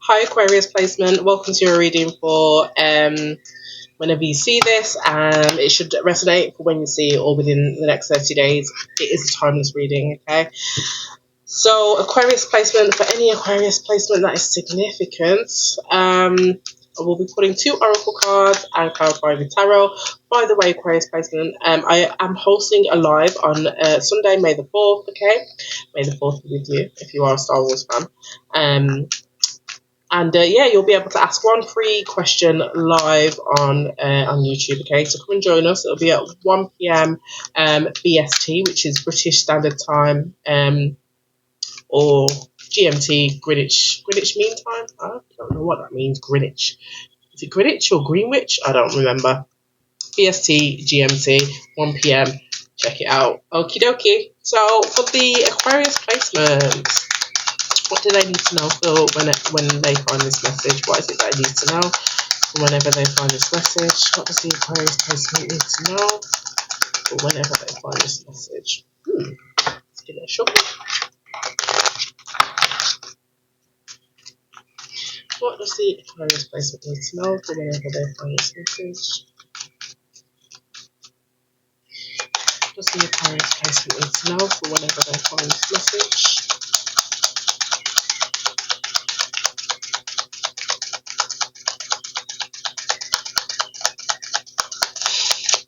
Hi Aquarius placement, welcome to your reading for whenever you see this. It should resonate for when you see it or within the next 30 days. It is a timeless reading, okay? So Aquarius placement, for any Aquarius placement that is significant, I will be putting 2 oracle cards and clarifying the tarot. By the way, Aquarius placement, I am hosting a live on Sunday, May the 4th, okay? May the 4th be with you if you are a Star Wars fan. Yeah, you'll be able to ask one free question live on YouTube. Okay, so come and join us. It'll be at 1 p.m. BST, which is British Standard Time, or GMT, Greenwich Mean Time. I don't know what that means. Greenwich. Is it Greenwich or Greenwich? I don't remember. BST, GMT, 1 p.m. Check it out. Okie dokie. So for the Aquarius placement, what do they need to know for when they find this message? What is it that they need to know for whenever they find this message? What does the Aquarius placement need to know for whenever they find this message? Let's give it a shuffle. What does the Aquarius placement need to know for whenever they find this message? What does the Aquarius placement need to know for whenever they find this message?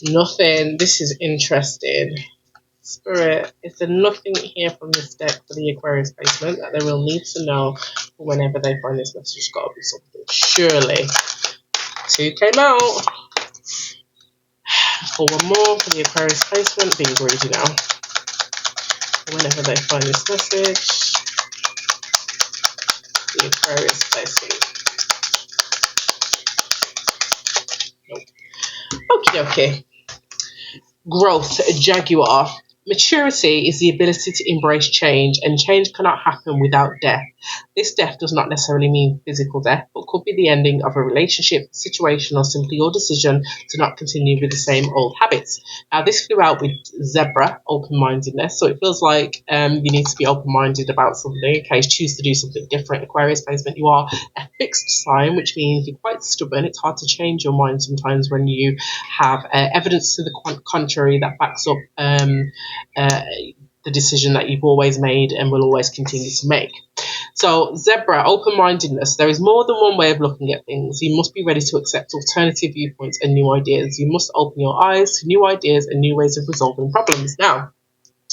Nothing. This is interesting. Spirit, is there nothing here from this deck for the Aquarius placement that they will need to know for whenever they find this message? It's got to be something. Surely. 2 came out. For one more for the Aquarius placement. Being greedy now. Whenever they find this message, the Aquarius placement. Nope. Okie dokie. Growth, Jaguar. Maturity is the ability to embrace change, and change cannot happen without death. This death does not necessarily mean physical death, but could be the ending of a relationship, situation, or simply your decision to not continue with the same old habits. Now, this flew out with Zebra, open-mindedness, so it feels like you need to be open-minded about something in case choose to do something different. Aquarius placement, you are a fixed sign, which means you're quite stubborn. It's hard to change your mind sometimes when you have evidence to the contrary that backs up the decision that you've always made and will always continue to make. So, Zebra, open-mindedness. There is more than one way of looking at things. You must be ready to accept alternative viewpoints and new ideas. You must open your eyes to new ideas and new ways of resolving problems. Now,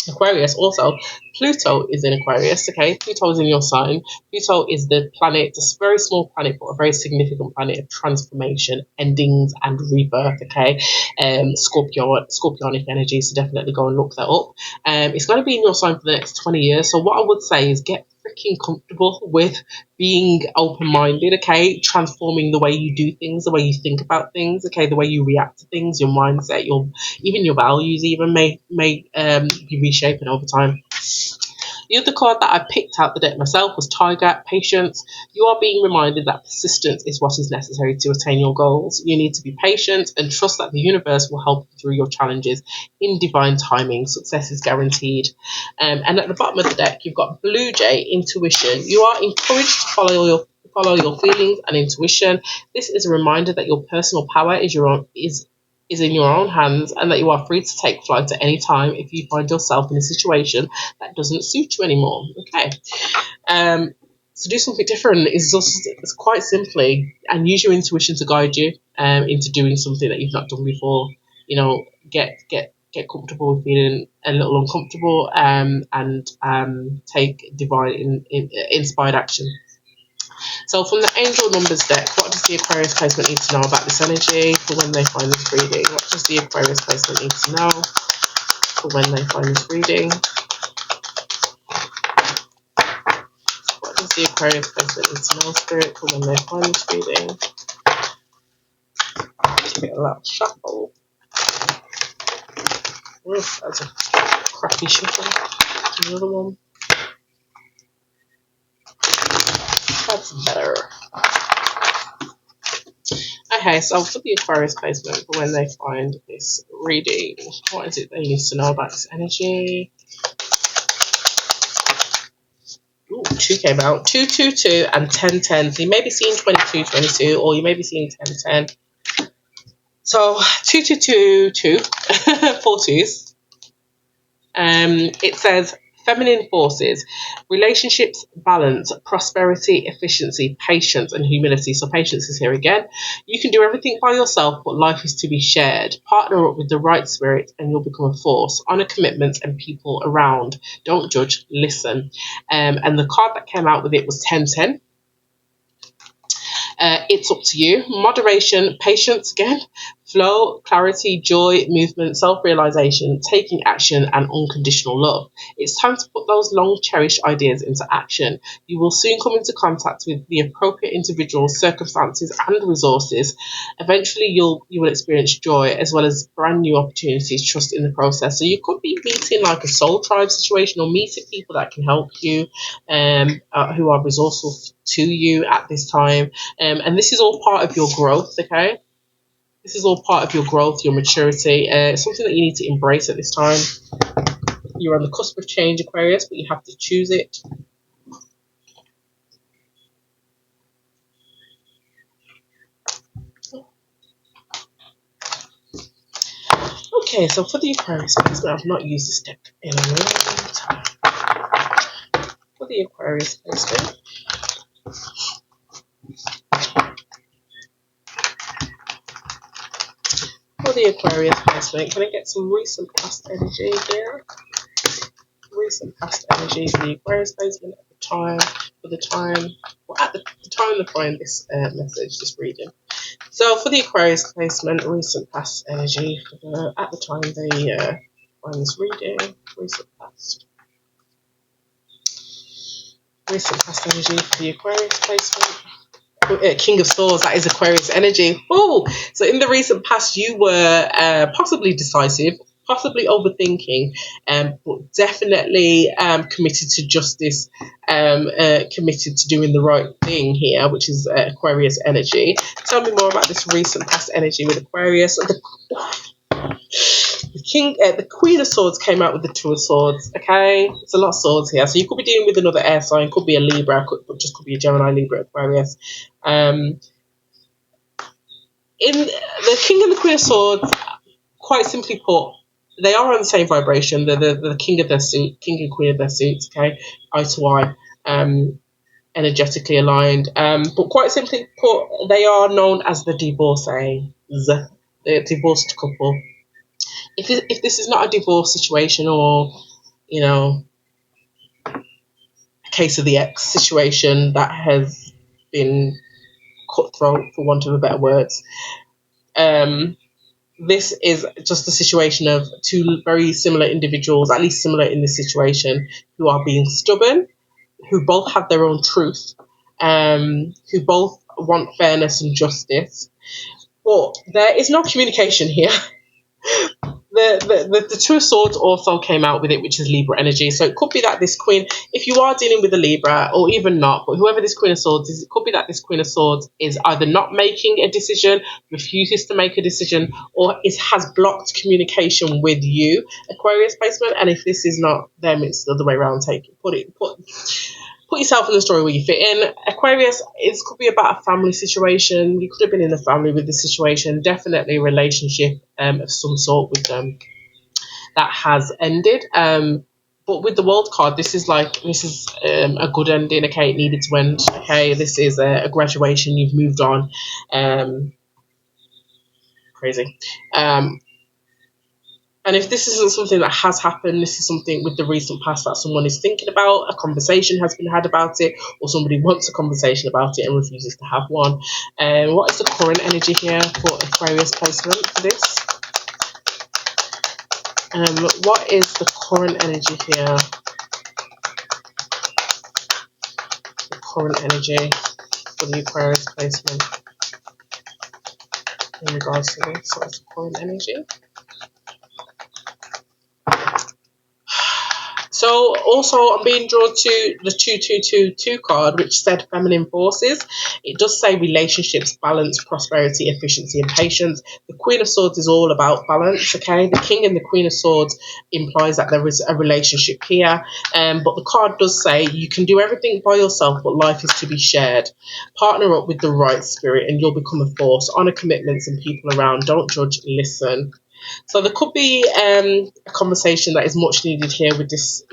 Aquarius, also, Pluto is in Aquarius, okay? Pluto is in your sign. Pluto is the planet, a very small planet, but a very significant planet of transformation, endings, and rebirth, okay? Scorpionic energy, so definitely go and look that up. It's going to be in your sign for the next 20 years, so what I would say is get freaking comfortable with being open-minded, okay? Transforming the way you do things, the way you think about things, okay? The way you react to things, your mindset, even your values even may be reshaping over time. The other card that I picked out the deck myself was Tiger, Patience. You are being reminded that persistence is what is necessary to attain your goals. You need to be patient and trust that the universe will help you through your challenges in divine timing. Success is guaranteed. And at the bottom of the deck, you've got Blue Jay, Intuition. You are encouraged to follow your feelings and intuition. This is a reminder that your personal power is in your own hands, and that you are free to take flight at any time if you find yourself in a situation that doesn't suit you anymore. Okay. So do something different it's quite simply, and use your intuition to guide you into doing something that you've not done before. You know, get comfortable with feeling a little uncomfortable, and take divine inspired action. So from the Angel Numbers deck, what does the Aquarius placement need to know about this energy for when they find this reading? What does the Aquarius placement need to know for when they find this reading? What does the Aquarius placement need to know, Spirit, for when they find this reading? Give it a little shuffle. Oof, that's a crappy shuffle. Another one. That's better. Okay, so for the Aquarius placement for when they find this reading, what is it they need to know about this energy? Ooh, 2 came out. 222 and 1010. So you may be seeing 2222 or you may be seeing 1010. So 2222, 4 twos. It says feminine forces, relationships, balance, prosperity, efficiency, patience, and humility. So patience is here again. You can do everything by yourself, but life is to be shared. Partner up with the right spirit and you'll become a force. Honor commitments and people around. Don't judge, listen. And the card that came out with it was 1010. It's up to you. Moderation, patience again, flow, clarity, joy, movement, self-realization, taking action, and unconditional love. It's time to put those long-cherished ideas into action. You will soon come into contact with the appropriate individuals, circumstances, and resources. Eventually, you will experience joy as well as brand new opportunities. Trust in the process. So you could be meeting like a soul tribe situation or meeting people that can help you, who are resourceful to you at this time. And this is all part of your growth, okay? This is all part of your growth, your maturity. It's something that you need to embrace at this time. You're on the cusp of change, Aquarius, but you have to choose it. Okay, so for the Aquarius placement, I've not used this deck in a long time. For the Aquarius placement, can I get some recent past energy here? Recent past energy for the Aquarius placement at the time, at the time of applying this message, this reading. So for the Aquarius placement, recent past energy at the time they find this reading, recent past energy for the Aquarius placement. King of Swords, that is Aquarius energy. Oh, so in the recent past, you were possibly decisive, possibly overthinking, but definitely committed to justice, committed to doing the right thing here, which is Aquarius energy. Tell me more about this recent past energy with Aquarius. The Queen of Swords came out with the Two of Swords. Okay, it's a lot of swords here. So you could be dealing with another air sign. Could be a Libra. Could be a Gemini, Libra, Aquarius. In the King and the Queen of Swords, quite simply put, they are on the same vibration. They're the king of their suit, king and queen of their suits. Okay, eye to eye, energetically aligned. But quite simply put, they are known as the divorcees, the divorced couple. If this is not a divorce situation or, you know, a case of the ex situation that has been cutthroat, for want of a better words, this is just a situation of two very similar individuals, at least similar in this situation, who are being stubborn, who both have their own truth, who both want fairness and justice. But there is no communication here. The Two of Swords also came out with it, which is Libra energy. So it could be that this Queen, if you are dealing with a Libra, or even not, but whoever this Queen of Swords is, it could be that this Queen of Swords is either not making a decision, refuses to make a decision, or has blocked communication with you, Aquarius placement. And if this is not them, it's the other way around. Put yourself in the story where you fit in. Aquarius, it could be about a family situation. You could have been in a family with this situation. Definitely a relationship of some sort with them that has ended. But with the World card, this is a good ending. Okay, it needed to end. Okay, this is a graduation. You've moved on. Crazy. And if this isn't something that has happened, this is something with the recent past that someone is thinking about, a conversation has been had about it, or somebody wants a conversation about it and refuses to have one. What is the current energy here for Aquarius placement for this? What is the current energy here? The current energy for the Aquarius placement in regards to this. What is the current energy? So So also I'm being drawn to the 2222 card, which said feminine forces. It does say relationships, balance, prosperity, efficiency, and patience. The Queen of Swords is all about balance, okay? The King and the Queen of Swords implies that there is a relationship here. But the card does say you can do everything by yourself, but life is to be shared. Partner up with the right spirit and you'll become a force. Honor commitments and people around. Don't judge, listen. So there could be a conversation that is much needed here with this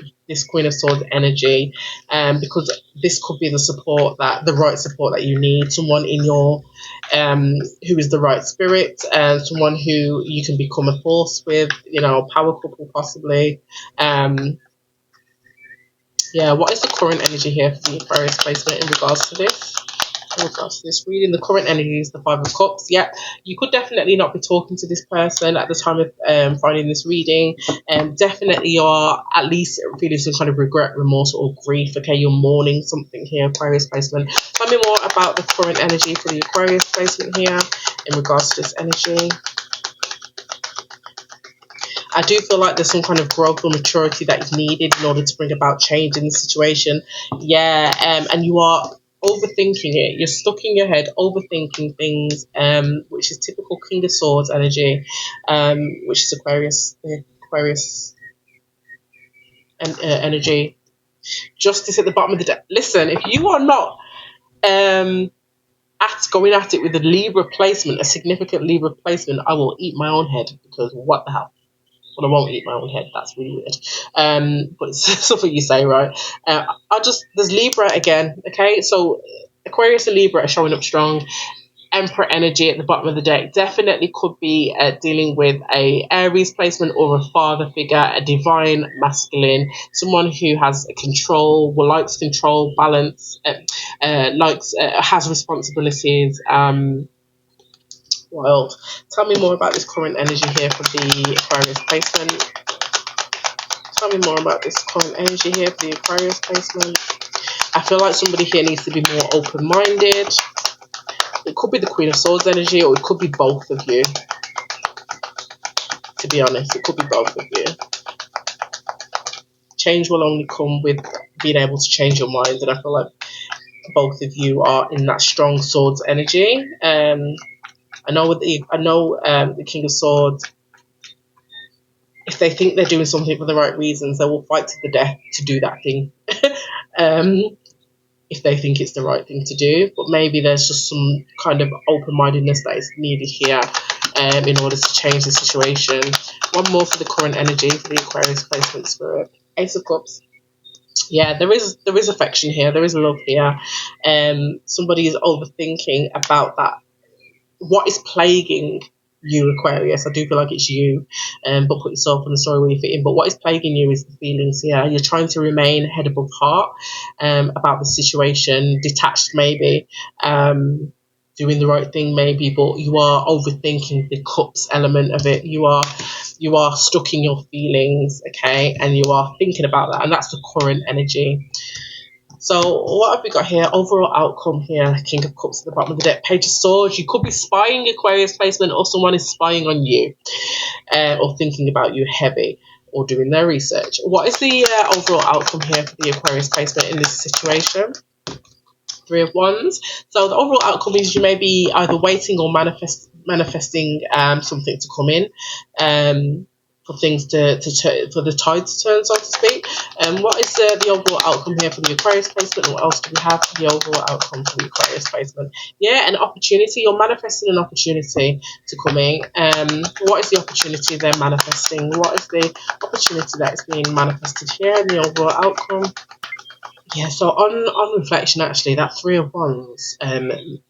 Queen of Swords energy, because this could be the right support that you need. Someone in your who is the right spirit, and someone who you can become a force with. Power couple possibly. Yeah. What is the current energy here for the Aquarius placement in regards to this? Oh gosh, this reading, the current energy is the Five of Cups. Yeah, you could definitely not be talking to this person at the time of finding this reading. Definitely you're at least feeling some kind of regret, remorse, or grief. Okay, you're mourning something here, Aquarius placement. Tell me more about the current energy for the Aquarius placement here in regards to this energy. I do feel like there's some kind of growth or maturity that is needed in order to bring about change in the situation. Yeah, and you are overthinking it. You're stuck in your head, overthinking things, which is typical King of Swords energy, which is Aquarius energy. Justice at the bottom of the deck. Listen, if you are not going at it with a Libra placement, a significant Libra placement, I will eat my own head, because what the hell? Well, I won't eat my own head. That's really weird. But it's something you say, right? There's Libra again. Okay, so Aquarius and Libra are showing up strong. Emperor energy at the bottom of the deck definitely could be dealing with a Aries placement or a father figure, a divine masculine, someone who has likes control, balance, has responsibilities. Well, tell me more about this current energy here for the Aquarius placement. Tell me more about this current energy here for the Aquarius placement. I feel like somebody here needs to be more open-minded. It could be the Queen of Swords energy, or it could be both of you. To be honest, it could be both of you. Change will only come with being able to change your mind, and I feel like both of you are in that strong Swords energy. I know the King of Swords, if they think they're doing something for the right reasons, they will fight to the death to do that thing. If they think it's the right thing to do, but maybe there's just some kind of open-mindedness that is needed here in order to change the situation. One more for the current energy for the Aquarius placement spirit. Ace of Cups. Yeah, there is affection here, there is love here. Somebody is overthinking about that. What is plaguing you, Aquarius? I do feel like it's you, but put yourself in the story where you fit in. But what is plaguing you is the feelings here. You're trying to remain head above heart about the situation, detached maybe, doing the right thing maybe, but you are overthinking the cups element of it. You are stuck in your feelings, okay, and you are thinking about that, and that's the current energy. So what have we got here? Overall outcome here. King of Cups at the bottom of the deck. Page of Swords. You could be spying Aquarius placement, or someone is spying on you, or thinking about you heavy, or doing their research. What is the overall outcome here for the Aquarius placement in this situation? Three of Wands. So the overall outcome is you may be either waiting or manifesting something to come in. For things for the tide to turn, so to speak. What is the overall outcome here for the Aquarius placement? What else do we have for the overall outcome for the Aquarius placement? Yeah, an opportunity. You're manifesting an opportunity to come in. What is the opportunity they're manifesting? What is the opportunity that is being manifested here in the overall outcome? Yeah, so on reflection, actually, that Three of Wands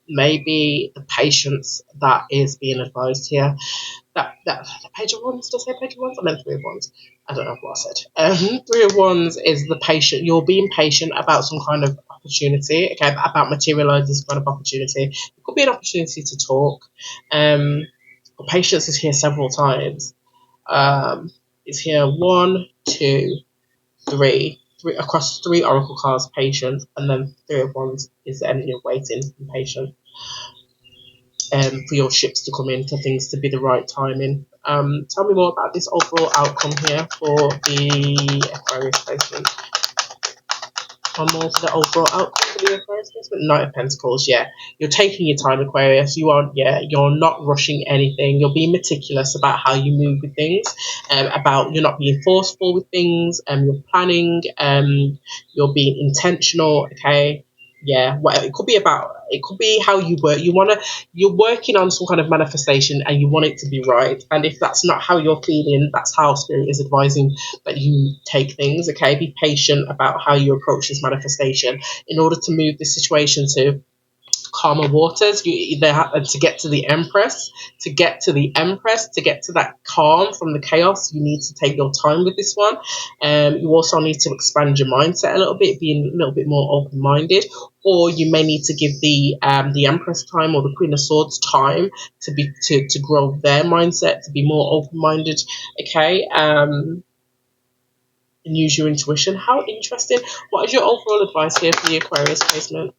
maybe the patience that is being advised here. That Page of Wands, did I say Page of Wands? I meant Three of Wands. I don't know what I said. Three of Wands is the patient. You're being patient about some kind of opportunity, okay, about materialising this kind of opportunity. It could be an opportunity to talk. Patience is here several times. It's here 1, 2, 3 across 3 oracle cards, patience, and then Three of Wands is the energy of waiting and patient. For your ships to come in, for things to be the right timing. Tell me more about this overall outcome here for the Aquarius placement. One more for the overall outcome for the Aquarius placement. Knight of Pentacles, yeah. You're taking your time, Aquarius. You're not rushing anything. You're being meticulous about how you move with things, about you're not being forceful with things, you're planning, you're being intentional, okay? Yeah, whatever. It could be how you work. You're working on some kind of manifestation and you want it to be right. And if that's not how you're feeling, that's how Spirit is advising that you take things, okay? Be patient about how you approach this manifestation in order to move the situation to calmer waters. You either have to get to the Empress, to get to that calm from the chaos. You need to take your time with this one. You also need to expand your mindset a little bit, being a little bit more open-minded, or you may need to give the Empress time or the Queen of Swords time to grow their mindset, to be more open-minded, okay? And use your intuition. How interesting. What is your overall advice here for the Aquarius placement?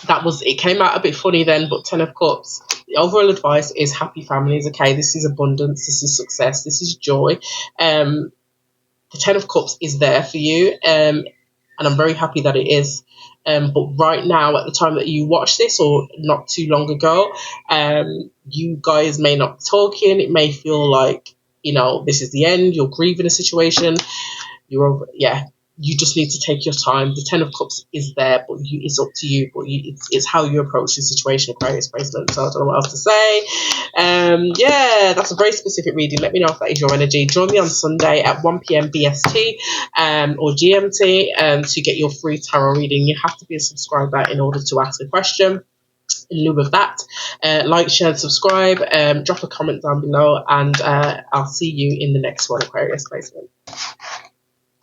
It came out a bit funny then, but 10 of Cups. The overall advice is happy families, okay? This is abundance, this is success, this is joy. The 10 of Cups is there for you, and I'm very happy that it is. But right now, at the time that you watch this, or not too long ago, you guys may not be talking. It may feel like, this is the end. You're grieving a situation. You just need to take your time. The 10 of Cups is there, but it's up to you. But it's how you approach the situation, Aquarius placement. So I don't know what else to say. That's a very specific reading. Let me know if that is your energy. Join me on Sunday at 1 p.m. BST or GMT to get your free tarot reading. You have to be a subscriber in order to ask a question. In lieu of that, like, share, and subscribe. Drop a comment down below, and I'll see you in the next one, Aquarius placement.